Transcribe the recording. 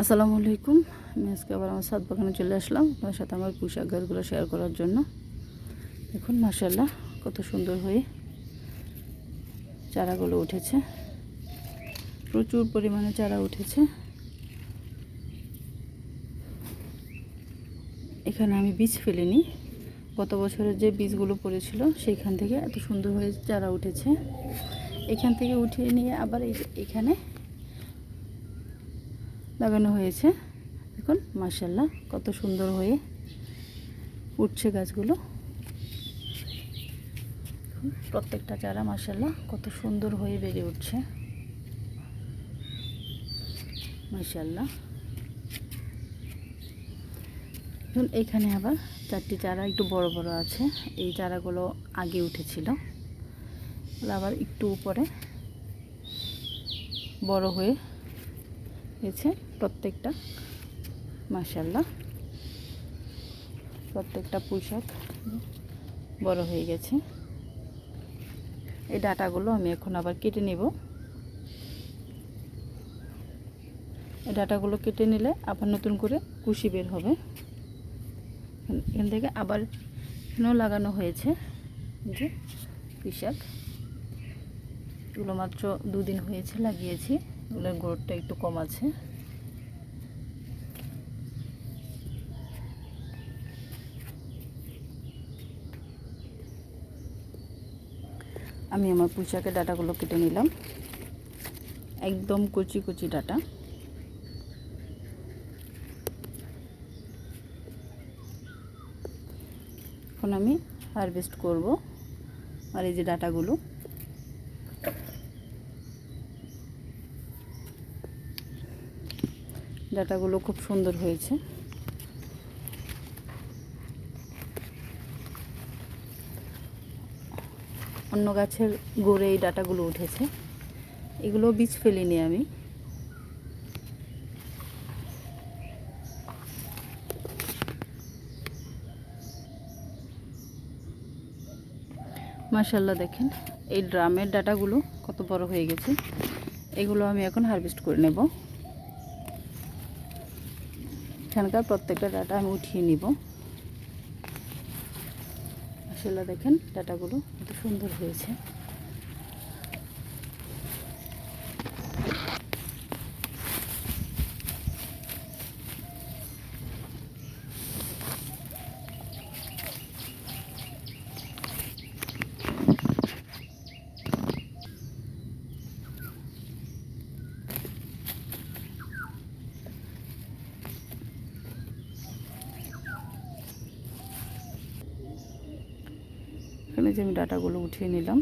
আসসালামু আলাইকুম। আমি আজকে আবার আমার ছাদ বাগানে চলে আসলাম আপনার সাথে আমার পুঁইশাক গাছগুলো শেয়ার করার জন্য। দেখুন মাশাআল্লাহ কত সুন্দর হয়ে চারাগুলো উঠেছে, প্রচুর পরিমাণে চারা উঠেছে। এখানে আমি বীজ ফেলিনি, গত বছরের যে বীজগুলো পড়েছিল সেইখান থেকে এত সুন্দর হয়ে চারা উঠেছে। এখান থেকে উঠিয়ে নিয়ে আবার এখানে লাগানো হয়েছে। দেখুন মাশাআল্লাহ কত সুন্দর হয়ে উঠছে গাছগুলো। প্রত্যেকটা চারা মাশাআল্লাহ কত সুন্দর হয়ে বেড়ে উঠছে মাশাআল্লাহ। এখন এখানে আবার চারটি চারা একটু বড় বড় আছে। এই চারাগুলো আগে উঠেছিল, আবার একটু উপরে বড় হয়ে গেছে প্রত্যেকটা মাশাআল্লাহ। প্রত্যেকটা পুঁইশাক বড় হয়ে গেছে। এই ডাঁটাগুলো আমি এখন আবার কেটে নেব। এই ডাঁটাগুলো কেটে নিলে আবার নতুন করে কুশি বের হবে। এখান থেকে আবার এখানেও লাগানো হয়েছে যে পুঁইশাক। এগুলো মাত্র 2 দিন হয়েছে লাগিয়েছি, এগুলোর গ্রোথটা একটু কম আছে। আমি আমার পুঁইশাকের ডাঁটাগুলো কেটে নিলাম, একদম কচি কচি ডাঁটা। এখন আমি হারভেস্ট করব। আর এই যে ডাঁটাগুলো, ডাঁটাগুলো খুব সুন্দর হয়েছে। অন্য গাছের গোড়ে এই ডাঁটাগুলো উঠেছে, এগুলো বীজ ফেলিনি আমি। মাশাআল্লাহ দেখেন এই ড্রামের ডাঁটাগুলো কত বড় হয়ে গেছে। এগুলো আমি এখন হারভেস্ট করে নেব। এখানকার প্রত্যেকটা ডাঁটা আমি উঠিয়ে নিব। মাশাআল্লাহ দেখেন ডাঁটাগুলো কত সুন্দর হয়েছে। এখানে যে আমি ডাঁটাগুলো উঠিয়ে নিলাম।